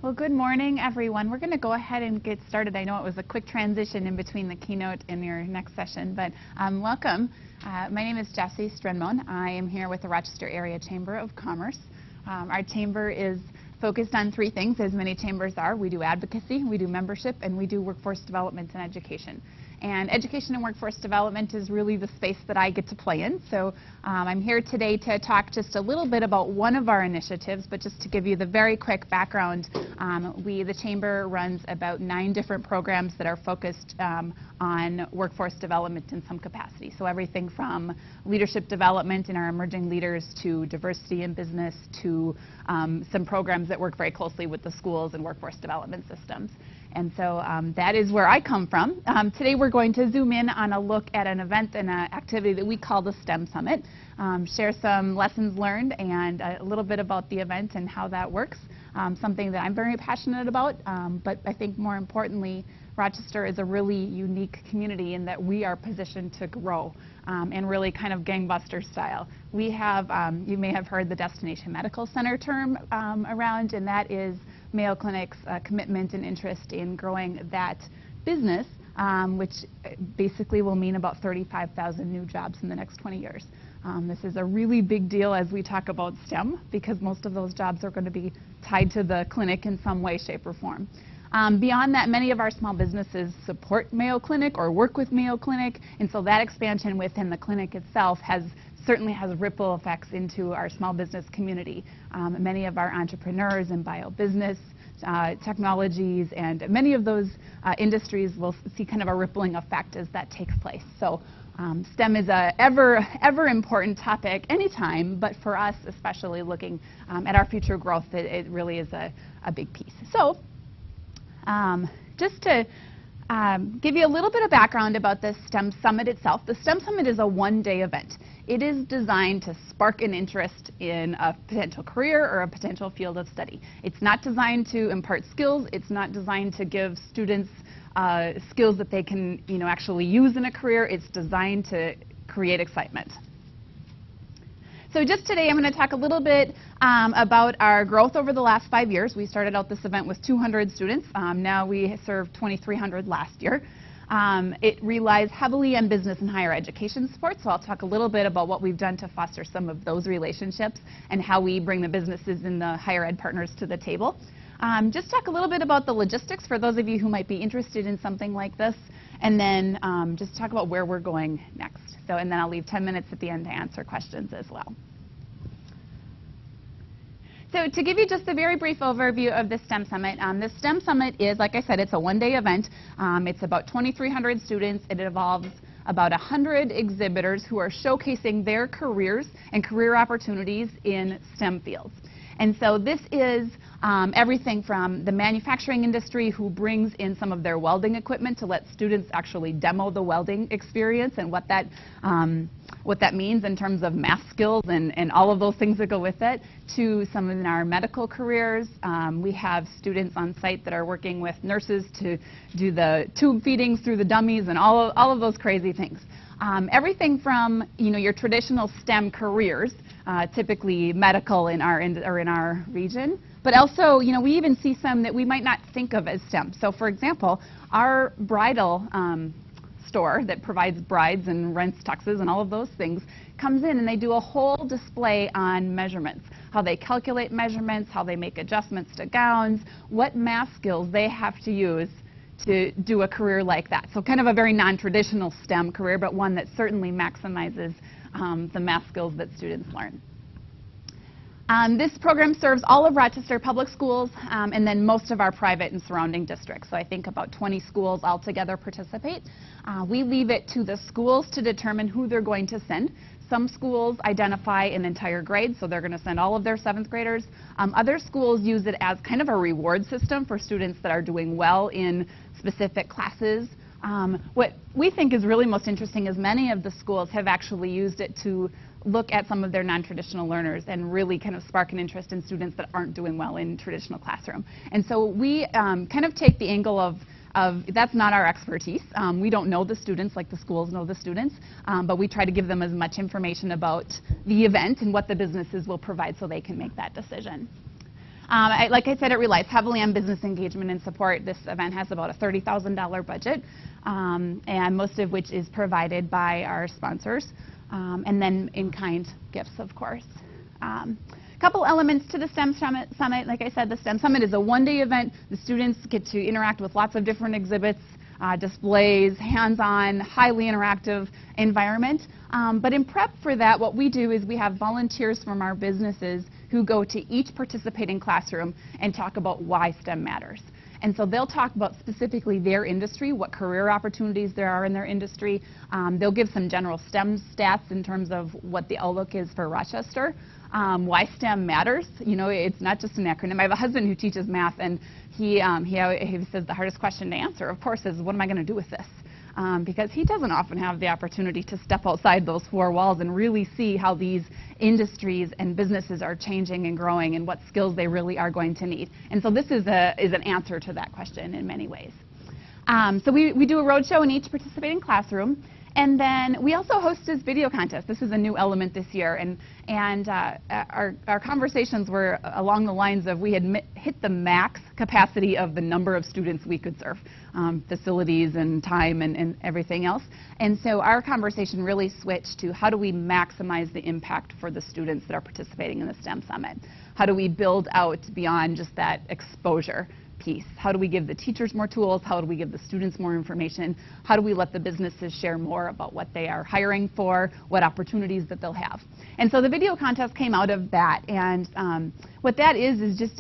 Well, good morning, everyone. We're going to go ahead and get started. I know it was a quick transition in between the keynote and your next session, but welcome. My name is Jessie Strenmon. I am here with the Rochester Area Chamber of Commerce. Our chamber is focused on three things, as many chambers are. We do advocacy, we do membership, and we do workforce development and education. And education and workforce development is really the space that I get to play in. So I'm here today to talk just a little bit about one of our initiatives, but just to give you the very quick background, the Chamber runs about 9 different programs that are focused on workforce development in some capacity. So everything from leadership development in our emerging leaders to diversity in business to some programs that work very closely with the schools and workforce development systems. And so that is where I come from. Today we're going to zoom in on a look at an event and an activity that we call the STEM Summit, share some lessons learned and a little bit about the event and how that works, something that I'm very passionate about, but I think more importantly, Rochester is a really unique community in that we are positioned to grow and really kind of gangbuster style. We have, you may have heard the Destination Medical Center term around, and that is Mayo Clinic's commitment and interest in growing that business, which basically will mean about 35,000 new jobs in the next 20 years. This is a really big deal as we talk about STEM, because most of those jobs are going to be tied to the clinic in some way, shape, or form. Beyond that, many of our small businesses support Mayo Clinic or work with Mayo Clinic, and so that expansion within the clinic itself certainly has ripple effects into our small business community. Many of our entrepreneurs in bio-business, technologies, and many of those industries will see kind of a rippling effect as that takes place. So STEM is a ever important topic anytime, but for us, especially looking at our future growth, it really is a big piece. So just to give you a little bit of background about the STEM Summit itself, the STEM Summit is a one-day event. It is designed to spark an interest in a potential career or a potential field of study. It's not designed to impart skills. It's not designed to give students skills that they can, actually use in a career. It's designed to create excitement. So just today, I'm going to talk a little bit about our growth over the last 5 years. We started out this event with 200 students. Now we served 2,300 last year. It relies heavily on business and higher education support, so I'll talk a little bit about what we've done to foster some of those relationships and how we bring the businesses and the higher ed partners to the table. Just talk a little bit about the logistics for those of you who might be interested in something like this, and then just talk about where we're going next. And then I'll leave 10 minutes at the end to answer questions as well. So to give you just a very brief overview of the STEM Summit, the STEM Summit is, like I said, it's a one-day event. It's about 2,300 students. It involves about 100 exhibitors who are showcasing their careers and career opportunities in STEM fields. And so this is everything from the manufacturing industry, who brings in some of their welding equipment to let students actually demo the welding experience and what that means in terms of math skills and all of those things that go with it, to some in our medical careers. We have students on site that are working with nurses to do the tube feedings through the dummies and all of those crazy things. Everything from your traditional STEM careers, typically medical in our region, but also we even see some that we might not think of as STEM. So for example, our bridal store that provides brides and rents tuxes and all of those things comes in and they do a whole display on measurements, how they calculate measurements, how they make adjustments to gowns, what math skills they have to use to do a career like that. So kind of a very non-traditional STEM career, but one that certainly maximizes the math skills that students learn. This program serves all of Rochester public schools and then most of our private and surrounding districts. So I think about 20 schools altogether participate. We leave it to the schools to determine who they're going to send. Some schools identify an entire grade, so they're going to send all of their 7th graders. Other schools use it as kind of a reward system for students that are doing well in specific classes. What we think is really most interesting is many of the schools have actually used it to look at some of their non-traditional learners and really kind of spark an interest in students that aren't doing well in traditional classroom. And so we kind of take the angle of that's not our expertise. We don't know the students like the schools know the students, but we try to give them as much information about the event and what the businesses will provide so they can make that decision. Like I said, it relies heavily on business engagement and support. This event has about a $30,000 budget, and most of which is provided by our sponsors, and then in-kind gifts, of course. Couple elements to the STEM Summit. Like I said, the STEM Summit is a one-day event. The students get to interact with lots of different exhibits, displays, hands-on, highly interactive environment. But in prep for that, what we do is we have volunteers from our businesses who go to each participating classroom and talk about why STEM matters. And so they'll talk about specifically their industry, what career opportunities there are in their industry. They'll give some general STEM stats in terms of what the outlook is for Rochester. Why STEM matters. You know, it's not just an acronym. I have a husband who teaches math, and he says the hardest question to answer, of course, is what am I going to do with this? Because he doesn't often have the opportunity to step outside those four walls and really see how these industries and businesses are changing and growing and what skills they really are going to need. And so this is an answer to that question in many ways. So we do a roadshow in each participating classroom. And then we also host this video contest. This is a new element this year, and our conversations were along the lines of we had hit the max capacity of the number of students we could serve, facilities and time and everything else. And so our conversation really switched to how do we maximize the impact for the students that are participating in the STEM Summit? How do we build out beyond just that exposure piece? How do we give the teachers more tools? How do we give the students more information? How do we let the businesses share more about what they are hiring for, what opportunities that they'll have? And so the video contest came out of that. And what that is just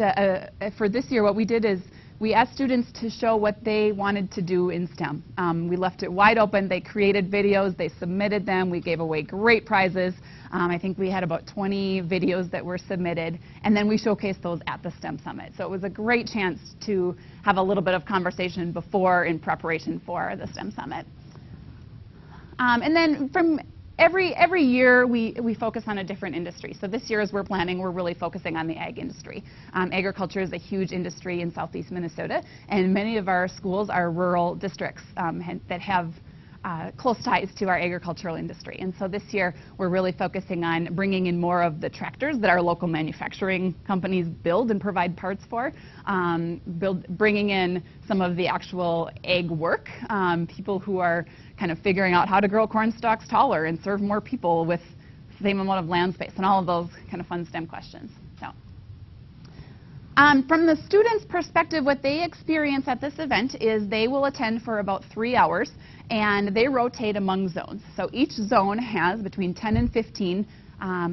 for this year, what we did is we asked students to show what they wanted to do in STEM. We left it wide open. They created videos. They submitted them. We gave away great prizes. I think we had about 20 videos that were submitted, and then we showcased those at the STEM Summit. So it was a great chance to have a little bit of conversation before in preparation for the STEM Summit. And then from every year we focus on a different industry. So this year as we're planning, we're really focusing on the ag industry. Agriculture is a huge industry in southeast Minnesota, and many of our schools are rural districts that have close ties to our agricultural industry. And so this year we're really focusing on bringing in more of the tractors that our local manufacturing companies build and provide parts for, bringing in some of the actual ag work, people who are kind of figuring out how to grow corn stalks taller and serve more people with the same amount of land space and all of those kind of fun STEM questions. So, from the students' perspective, what they experience at this event is they will attend for about 3 hours, and they rotate among zones. So each zone has between 10 and 15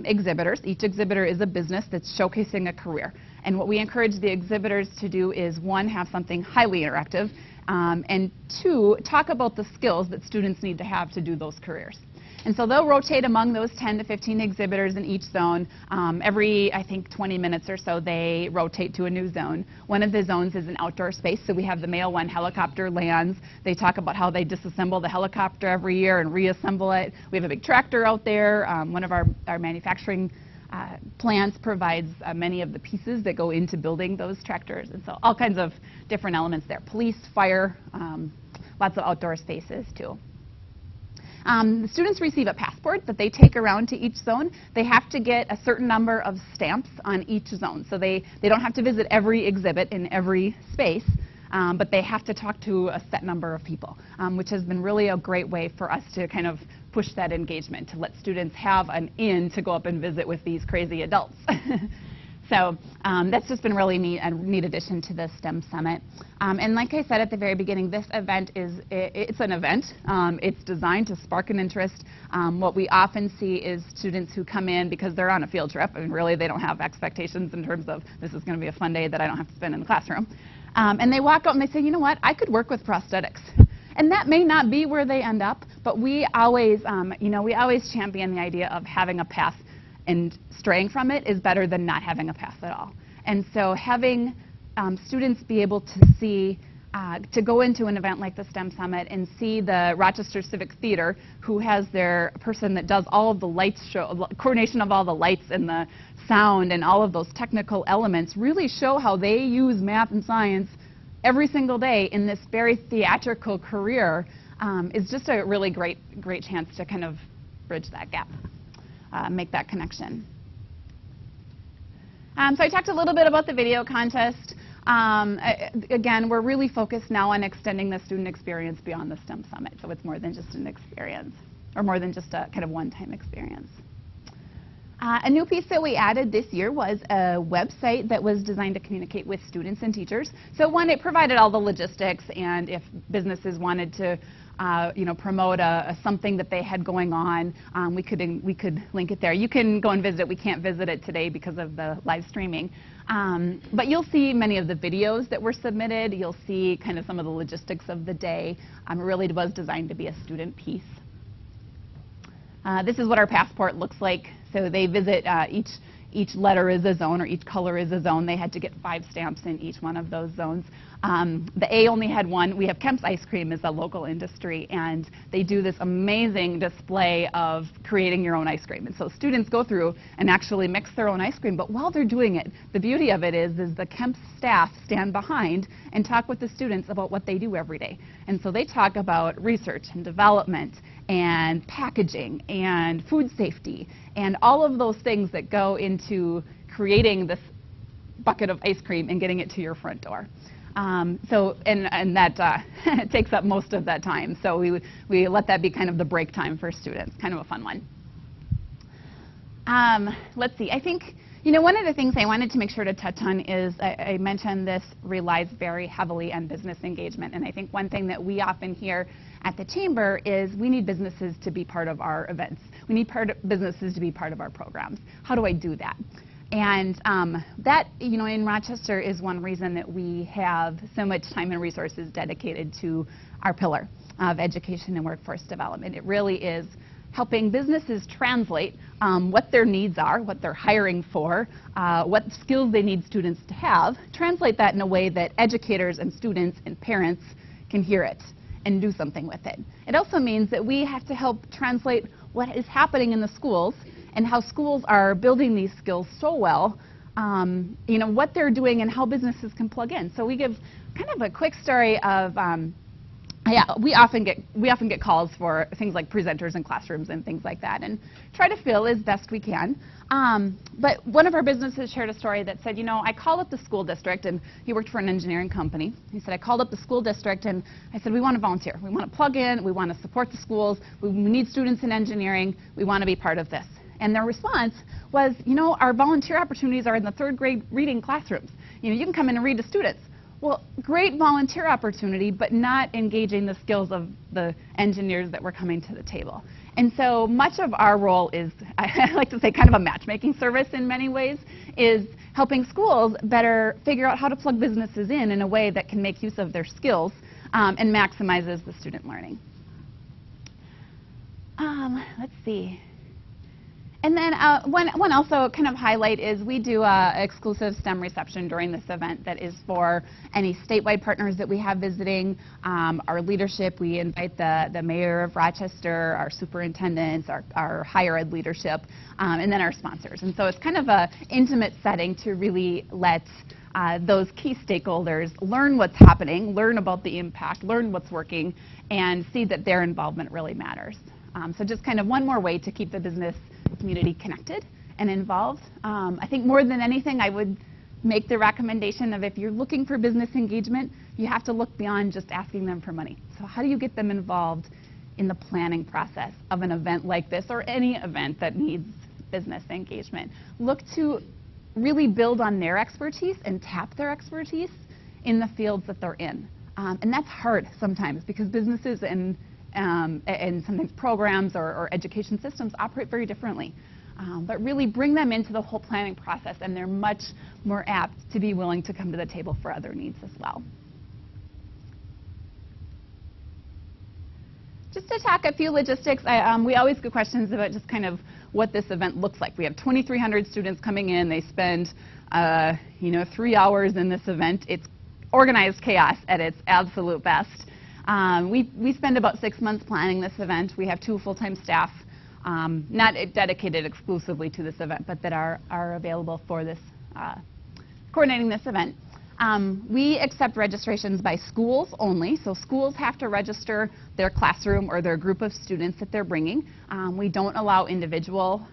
exhibitors. Each exhibitor is a business that's showcasing a career. And what we encourage the exhibitors to do is, one, have something highly interactive, and two, talk about the skills that students need to have to do those careers. And so they'll rotate among those 10 to 15 exhibitors in each zone. Every, I think, 20 minutes or so, they rotate to a new zone. One of the zones is an outdoor space, so we have the male one helicopter lands. They talk about how they disassemble the helicopter every year and reassemble it. We have a big tractor out there. One of our manufacturing plants provides many of the pieces that go into building those tractors. And so all kinds of different elements there. Police, fire, lots of outdoor spaces too. The students receive a passport that they take around to each zone. They have to get a certain number of stamps on each zone. So they don't have to visit every exhibit in every space, but they have to talk to a set number of people, which has been really a great way for us to kind of push that engagement, to let students have an in to go up and visit with these crazy adults. So that's just been really neat, a neat addition to the STEM Summit. And like I said at the very beginning, this event it's an event. It's designed to spark an interest. What we often see is students who come in because they're on a field trip, and really they don't have expectations in terms of this is going to be a fun day that I don't have to spend in the classroom. And they walk out and they say, you know what, I could work with prosthetics. And that may not be where they end up, but we always, we always champion the idea of having a path, and straying from it is better than not having a path at all. And so having students be able to see, to go into an event like the STEM Summit and see the Rochester Civic Theater, who has their person that does all of the lights show, coordination of all the lights and the sound and all of those technical elements, really show how they use math and science every single day in this very theatrical career, is just a really great chance to kind of bridge that gap. Make that connection. So I talked a little bit about the video contest. Again, we're really focused now on extending the student experience beyond the STEM Summit, so it's more than just an experience, or more than just a kind of one-time experience. A new piece that we added this year was a website that was designed to communicate with students and teachers. So one, it provided all the logistics, and if businesses wanted to promote something that they had going on, we could link it there. You can go and visit it. We can't visit it today because of the live streaming. But you'll see many of the videos that were submitted. You'll see kind of some of the logistics of the day. It really was designed to be a student piece. This is what our passport looks like. So they visit, each letter is a zone, or each color is a zone. They had to get 5 stamps in each one of those zones. The A only had 1. We have Kemp's Ice Cream is a local industry, and they do this amazing display of creating your own ice cream. And so students go through and actually mix their own ice cream. But while they're doing it, the beauty of it is the Kemp's staff stand behind and talk with the students about what they do every day. And so they talk about research and development and packaging and food safety and all of those things that go into creating this bucket of ice cream and getting it to your front door. And that takes up most of that time. So we let that be kind of the break time for students. Kind of a fun one. Let's see. I think one of the things I wanted to make sure to touch on is I mentioned this relies very heavily on business engagement. And I think one thing that we often hear at the Chamber is we need businesses to be part of our events. We need businesses to be part of our programs. How do I do that? And that, in Rochester is one reason that we have so much time and resources dedicated to our pillar of education and workforce development. It really is helping businesses translate what their needs are, what they're hiring for, what skills they need students to have, translate that in a way that educators and students and parents can hear it and do something with it. It also means that we have to help translate what is happening in the schools and how schools are building these skills so well, what they're doing and how businesses can plug in. So we give kind of a quick story of, we often get calls for things like presenters in classrooms and things like that, and try to fill as best we can. But one of our businesses shared a story that said, I called up the school district, and he worked for an engineering company. He said, I called up the school district, and I said, we want to volunteer. We want to plug in. We want to support the schools. We need students in engineering. We want to be part of this. And their response was, our volunteer opportunities are in the 3rd grade reading classrooms. You can come in and read to students. Well, great volunteer opportunity, but not engaging the skills of the engineers that were coming to the table. And so much of our role is, I like to say, kind of a matchmaking service in many ways, is helping schools better figure out how to plug businesses in a way that can make use of their skills and maximizes the student learning. Let's see. And then one also kind of highlight is we do an exclusive STEM reception during this event that is for any statewide partners that we have visiting, our leadership. We invite the mayor of Rochester, our superintendents, our higher ed leadership, and then our sponsors. And so it's kind of an intimate setting to really let those key stakeholders learn what's happening, learn about the impact, learn what's working, and see that their involvement really matters. So just kind of one more way to keep the business community connected and involved. I think more than anything, I would make the recommendation of if you're looking for business engagement, you have to look beyond just asking them for money. So how do you get them involved in the planning process of an event like this or any event that needs business engagement? Look to really build on their expertise and tap their expertise in the fields that they're in. And that's hard sometimes because businesses and sometimes programs or education systems operate very differently. But really bring them into the whole planning process, and they're much more apt to be willing to come to the table for other needs as well. Just to talk a few logistics, we always get questions about just kind of what this event looks like. We have 2,300 students coming in. They spend 3 hours in this event. It's organized chaos at its absolute best. We spend about 6 months planning this event. We have 2 full-time staff, not dedicated exclusively to this event, but that are available for this, coordinating this event. We accept registrations by schools only, so schools have to register their classroom or their group of students that they're bringing. We don't allow individual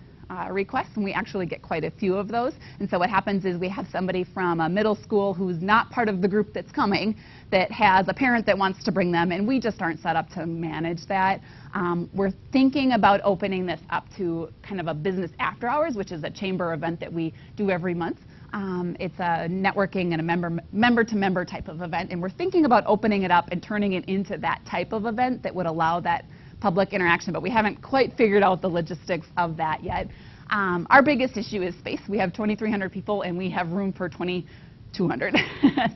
requests, and we actually get quite a few of those. And so what happens is we have somebody from a middle school who's not part of the group that's coming that has a parent that wants to bring them, and we just aren't set up to manage that. We're thinking about opening this up to kind of a business after hours, which is a chamber event that we do every month. It's a networking and a member-to-member type of event, and we're thinking about opening it up and turning it into that type of event that would allow that public interaction, but we haven't quite figured out the logistics of that yet. Our biggest issue is space. We have 2,300 people, and we have room for 2,200.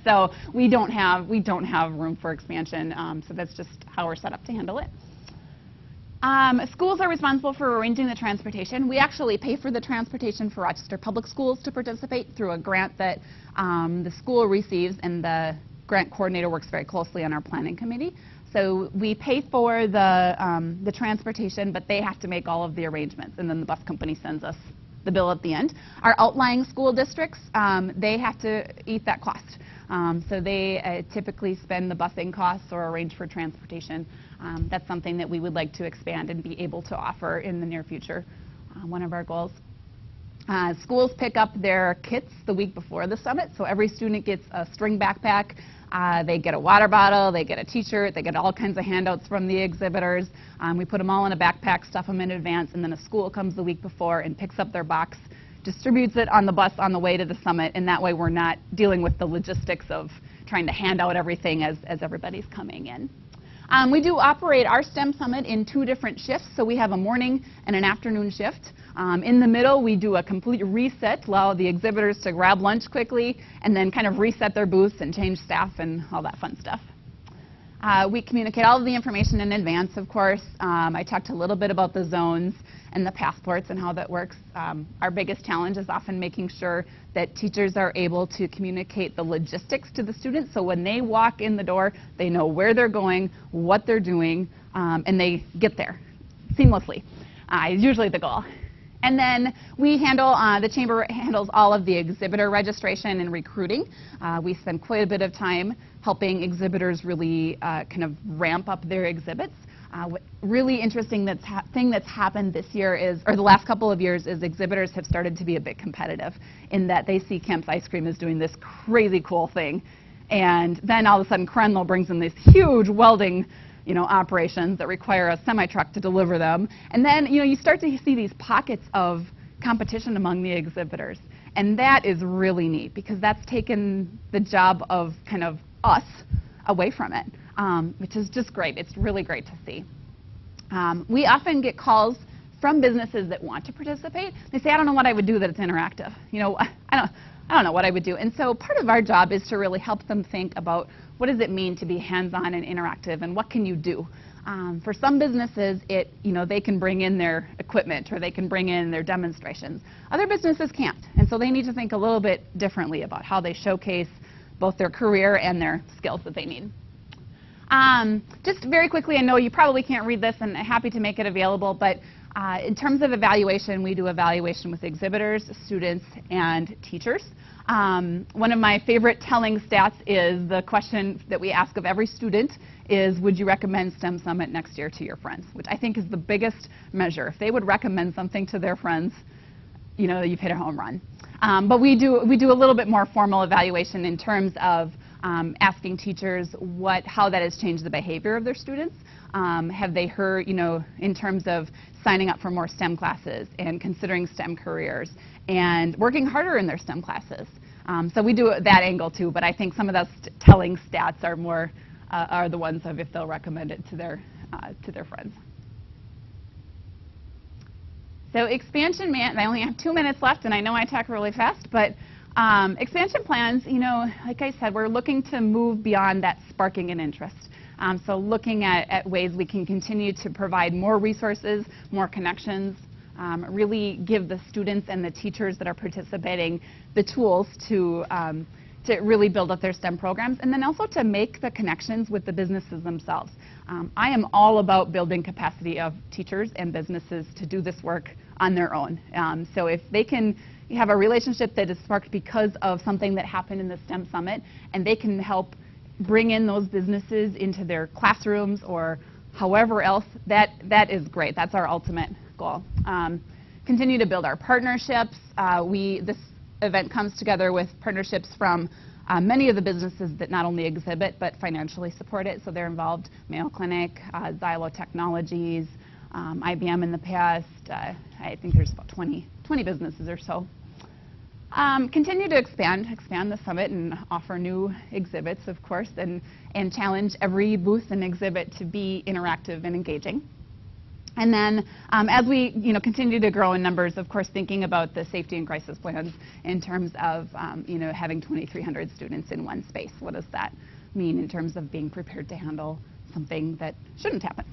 So we don't have room for expansion, so that's just how we're set up to handle it. Schools are responsible for arranging the transportation. We actually pay for the transportation for Rochester Public Schools to participate through a grant that the school receives, and the grant coordinator works very closely on our planning committee. So we pay for the transportation, but they have to make all of the arrangements, and then the bus company sends us the bill at the end. Our outlying school districts, they have to eat that cost. So they typically spend the busing costs or arrange for transportation. That's something that we would like to expand and be able to offer in the near future, one of our goals. Schools pick up their kits the week before the summit, so every student gets a string backpack. They get a water bottle, they get a t-shirt, they get all kinds of handouts from the exhibitors. We put them all in a backpack, stuff them in advance, and then a school comes the week before and picks up their box, distributes it on the bus on the way to the summit, and that way we're not dealing with the logistics of trying to hand out everything as everybody's coming in. We do operate our STEM Summit in 2 different shifts, so we have a morning and an afternoon shift. In the middle, we do a complete reset, allow the exhibitors to grab lunch quickly, and then kind of reset their booths and change staff and all that fun stuff. We communicate all of the information in advance, of course. I talked a little bit about the zones and the passports and how that works. Our biggest challenge is often making sure that teachers are able to communicate the logistics to the students, so when they walk in the door, they know where they're going, what they're doing, and they get there seamlessly. Is usually the goal. And then we handle, the chamber handles all of the exhibitor registration and recruiting. We spend quite a bit of time helping exhibitors really kind of ramp up their exhibits. Really interesting thing that's happened this year is, or the last couple of years, is exhibitors have started to be a bit competitive in that they see Kemp's Ice Cream as doing this crazy cool thing. And then all of a sudden Krenlo brings in these huge welding operations that require a semi-truck to deliver them. And then you start to see these pockets of competition among the exhibitors. And that is really neat because that's taken the job of kind of us away from it, which is just great. It's really great to see. We often get calls from businesses that want to participate. They say, I don't know what I would do that it's interactive. I don't know what I would do. And so part of our job is to really help them think about what does it mean to be hands-on and interactive, and what can you do? For some businesses, they can bring in their equipment or they can bring in their demonstrations. Other businesses can't, and so they need to think a little bit differently about how they showcase both their career and their skills that they need. Just very quickly, I know you probably can't read this, and I'm happy to make it available, but in terms of evaluation, we do evaluation with exhibitors, students, and teachers. One of my favorite telling stats is the question that we ask of every student is, would you recommend STEM Summit next year to your friends? Which I think is the biggest measure. If they would recommend something to their friends, you've hit a home run. But we do a little bit more formal evaluation in terms of asking teachers how that has changed the behavior of their students. Have they heard, in terms of signing up for more STEM classes and considering STEM careers and working harder in their STEM classes? So we do that angle too, but I think some of those telling stats are more are the ones of if they'll recommend it to their friends. So expansion, I only have 2 minutes left, and I know I talk really fast, but expansion plans, like I said, we're looking to move beyond that sparking an interest. So looking at ways we can continue to provide more resources, more connections, really give the students and the teachers that are participating the tools to really build up their STEM programs, and then also to make the connections with the businesses themselves. I am all about building capacity of teachers and businesses to do this work on their own. So if they can have a relationship that is sparked because of something that happened in the STEM Summit, and they can help bring in those businesses into their classrooms or however else, that is great. That's our ultimate goal. continue to build our partnerships. This event comes together with partnerships from many of the businesses that not only exhibit but financially support it. So they're involved: Mayo Clinic, Xylo Technologies, IBM in the past. I think there's about 20 businesses or so. Continue to expand the summit and offer new exhibits, of course, and challenge every booth and exhibit to be interactive and engaging. And then as we continue to grow in numbers, of course, thinking about the safety and crisis plans in terms of having 2,300 students in one space. What does that mean in terms of being prepared to handle something that shouldn't happen?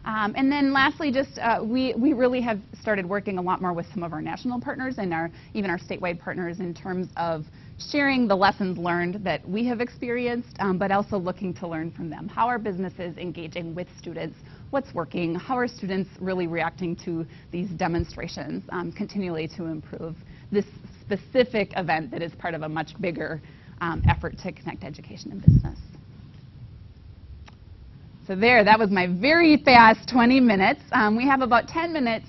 And then lastly, just we really have started working a lot more with some of our national partners and even our statewide partners in terms of sharing the lessons learned that we have experienced, but also looking to learn from them. How are businesses engaging with students? What's working? How are students really reacting to these demonstrations continually to improve this specific event that is part of a much bigger effort to connect education and business? So that was my very fast 20 minutes. We have about 10 minutes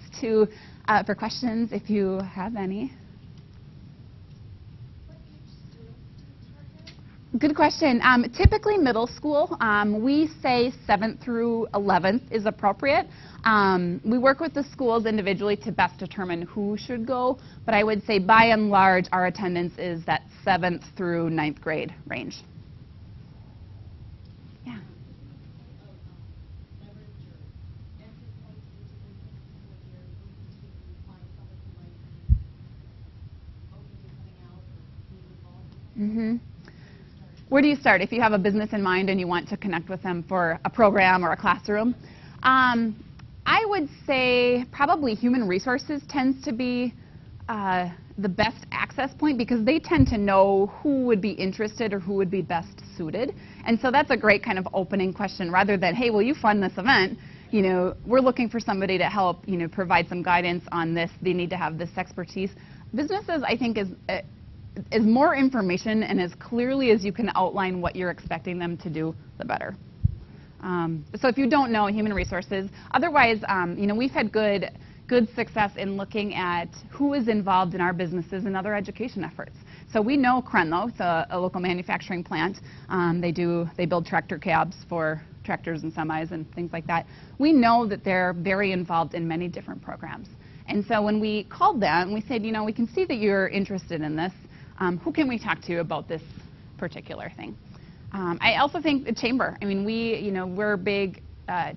for questions if you have any. Good question. Typically middle school. We say 7th through 11th is appropriate. We work with the schools individually to best determine who should go, but I would say by and large our attendance is that 7th through 9th grade range. Yeah. Mm-hmm. Where do you start if you have a business in mind and you want to connect with them for a program or a classroom? I would say probably human resources tends to be the best access point because they tend to know who would be interested or who would be best suited. And so that's a great kind of opening question rather than, hey, will you fund this event? We're looking for somebody to help, provide some guidance on this. They need to have this expertise. Businesses, I think, is more information, and as clearly as you can outline what you're expecting them to do, the better. So if you don't know, human resources. Otherwise, we've had good success in looking at who is involved in our businesses and other education efforts. So we know Crenlo, it's a local manufacturing plant. They build tractor cabs for tractors and semis and things like that. We know that they're very involved in many different programs. And so when we called them, we said, we can see that you're interested in this. Who can we talk to about this particular thing? I also think the chamber. I mean, we're big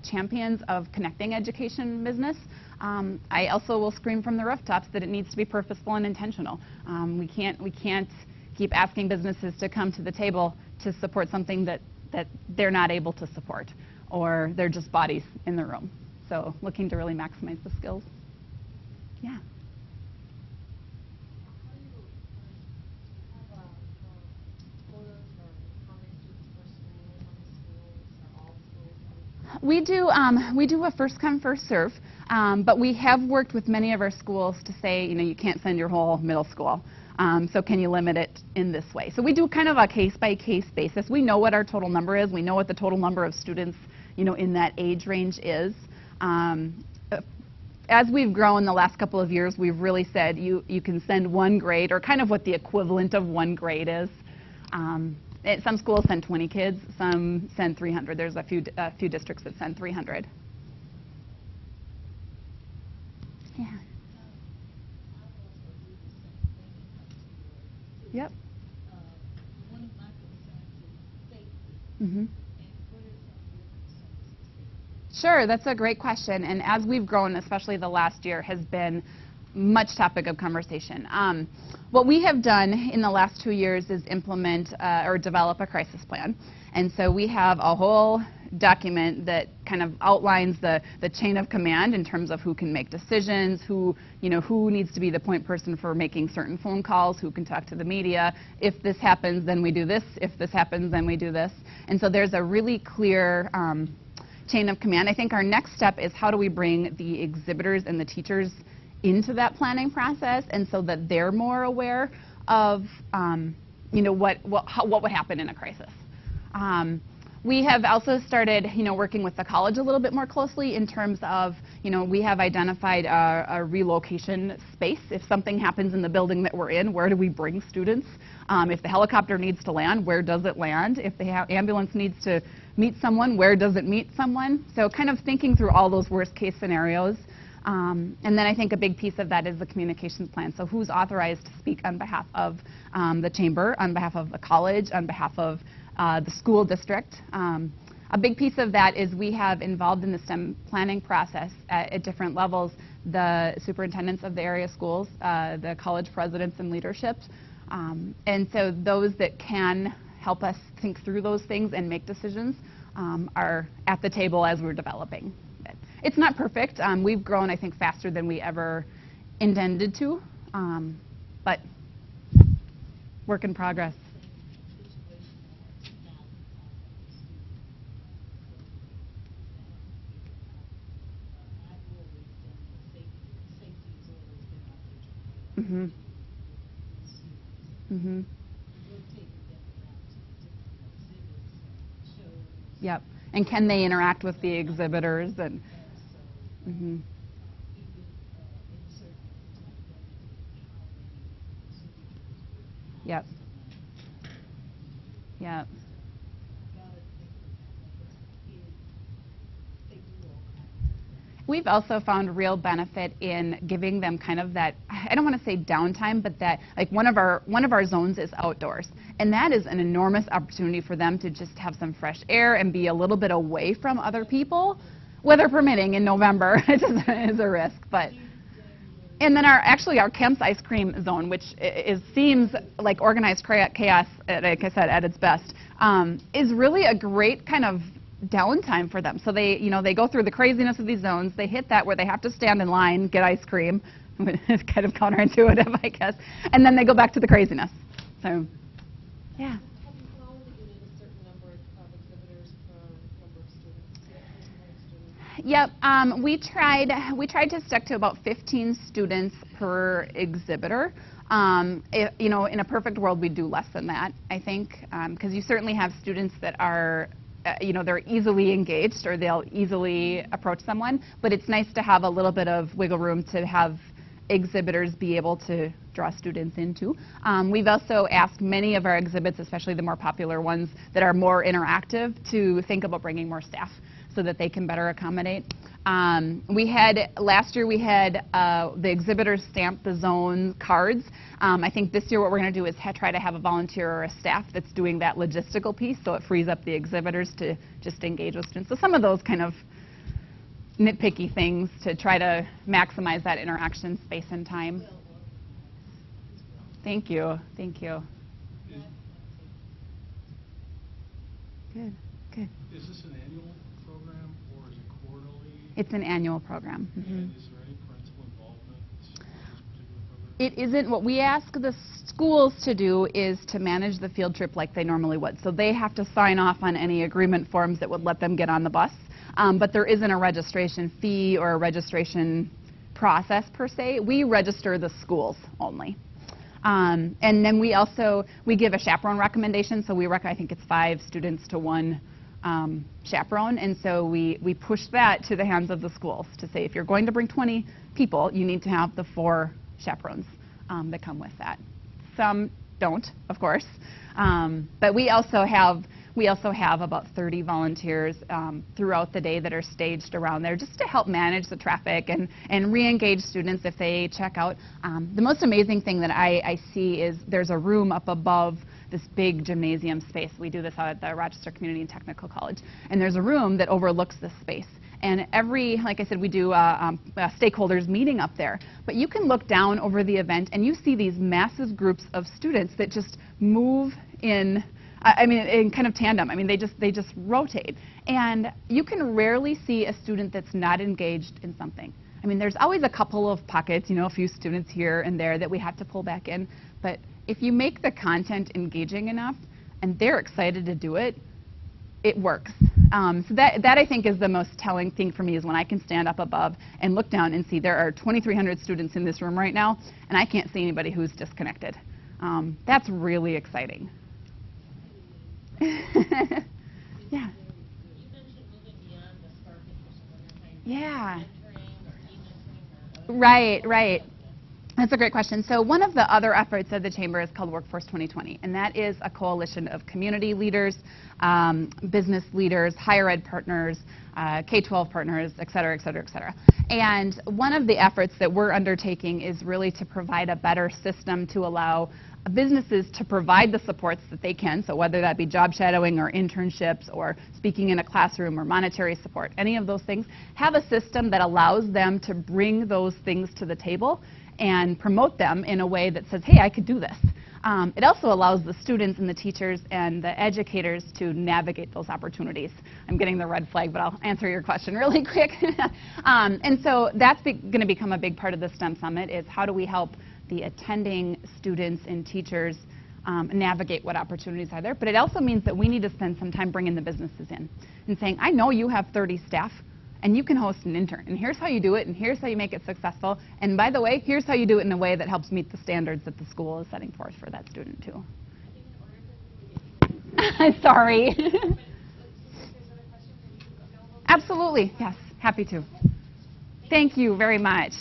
champions of connecting education and business. I also will scream from the rooftops that it needs to be purposeful and intentional. We can't keep asking businesses to come to the table to support something that they're not able to support, or they're just bodies in the room. So looking to really maximize the skills. Yeah. We do a first come, first serve, but we have worked with many of our schools to say, you can't send your whole middle school, so can you limit it in this way? So we do kind of a case-by-case basis. We know what our total number is. We know what the total number of students, in that age range is. As we've grown the last couple of years, we've really said you can send one grade, or kind of what the equivalent of one grade is. Some schools send 20 kids, some send 300. There's a few districts that send 300. Yeah. Yep. Mm-hmm. Sure, that's a great question. And as we've grown, especially the last year, has been much topic of conversation. What we have done in the last 2 years is implement or develop a crisis plan. And so we have a whole document that kind of outlines the chain of command in terms of who can make decisions, who needs to be the point person for making certain phone calls, who can talk to the media. If this happens, then we do this. If this happens, then we do this. And so there's a really clear chain of command. I think our next step is how do we bring the exhibitors and the teachers into that planning process, and so that they're more aware of what would happen in a crisis. We have also started, working with the college a little bit more closely in terms of, we have identified a relocation space. If something happens in the building that we're in, where do we bring students? If the helicopter needs to land, where does it land? If the ambulance needs to meet someone, where does it meet someone? So kind of thinking through all those worst case scenarios. And then I think a big piece of that is the communications plan. So who's authorized to speak on behalf of the chamber, on behalf of the college, on behalf of the school district. A big piece of that is we have involved in the STEM planning process at different levels the superintendents of the area schools, the college presidents and leadership. And so those that can help us think through those things and make decisions are at the table as we're developing. It's not perfect. We've grown, I think, faster than we ever intended to, but work in progress. Mm-hmm. Mm-hmm. Yep. And can they interact with the exhibitors? And mm-hmm. Yep. Yep. We've also found real benefit in giving them kind of that, I don't want to say downtime, but that like one of our zones is outdoors. And that is an enormous opportunity for them to just have some fresh air and be a little bit away from other people, weather permitting in November. It is a risk, but. And then our Kemp's ice cream zone, which seems like organized chaos, like I said, at its best, is really a great kind of downtime for them. So they go through the craziness of these zones. They hit that where they have to stand in line, get ice cream. It's kind of counterintuitive, I guess. And then they go back to the craziness. So, yeah. Have you found that you need a certain number of exhibitors per number of students? Yep. We tried to stick to about 15 students per exhibitor. In a perfect world, we'd do less than that, I think, because you certainly have students that are they're easily engaged or they'll easily approach someone, but it's nice to have a little bit of wiggle room to have exhibitors be able to draw students into. We've also asked many of our exhibits, especially the more popular ones that are more interactive, to think about bringing more staff so that they can better accommodate. Last year we had the exhibitors stamp the zone cards. I think this year what we're going to do is try to have a volunteer or a staff that's doing that logistical piece, so it frees up the exhibitors to just engage with students. So some of those kind of nitpicky things to try to maximize that interaction space and time. Thank you. Thank you. Good. Good. Is this an annual program or is it quarterly? It's an annual program. Mm-hmm. And is there any parental involvement in this particular program? It isn't. What we ask the schools to do is to manage the field trip like they normally would. So they have to sign off on any agreement forms that would let them get on the bus. But there isn't a registration fee or a registration process per se. We register the schools only. And then we give a chaperone recommendation. So I think it's 5 students to 1 chaperone. And so we push that to the hands of the schools to say, if you're going to bring 20 people, you need to have the 4 chaperones that come with that. Some don't, of course. But we also have about 30 volunteers throughout the day that are staged around there just to help manage the traffic and re-engage students if they check out. The most amazing thing that I see is there's a room up above this big gymnasium space. We do this out at the Rochester Community and Technical College. And there's a room that overlooks this space. And like I said, we do a stakeholders meeting up there. But you can look down over the event and you see these massive groups of students that just move in kind of tandem. They just rotate. And you can rarely see a student that's not engaged in something. There's always a couple of pockets, a few students here and there that we have to pull back in. But if you make the content engaging enough and they're excited to do it, it works. So that I think is the most telling thing for me, is when I can stand up above and look down and see there are 2,300 students in this room right now, and I can't see anybody who's disconnected. That's really exciting. Is Yeah. You mentioned moving beyond the sparking for someone you're trying to Yeah. mentoring or e-mentoring or Right, right. That's a great question. So one of the other efforts of the Chamber is called Workforce 2020, and that is a coalition of community leaders, business leaders, higher ed partners, K-12 partners, et cetera, et cetera, et cetera. And one of the efforts that we're undertaking is really to provide a better system to allow businesses to provide the supports that they can, so whether that be job shadowing or internships or speaking in a classroom or monetary support, any of those things, have a system that allows them to bring those things to the table and promote them in a way that says, hey, I could do this. It also allows the students and the teachers and the educators to navigate those opportunities. I'm getting the red flag, but I'll answer your question really quick. And so that's going to become a big part of the STEM Summit, is how do we help the attending students and teachers navigate what opportunities are there. But it also means that we need to spend some time bringing the businesses in and saying, I know you have 30 staff, and you can host an intern, and here's how you do it, and here's how you make it successful, and by the way, here's how you do it in a way that helps meet the standards that the school is setting forth for that student too. Sorry. Absolutely, yes, happy to. Thank you very much.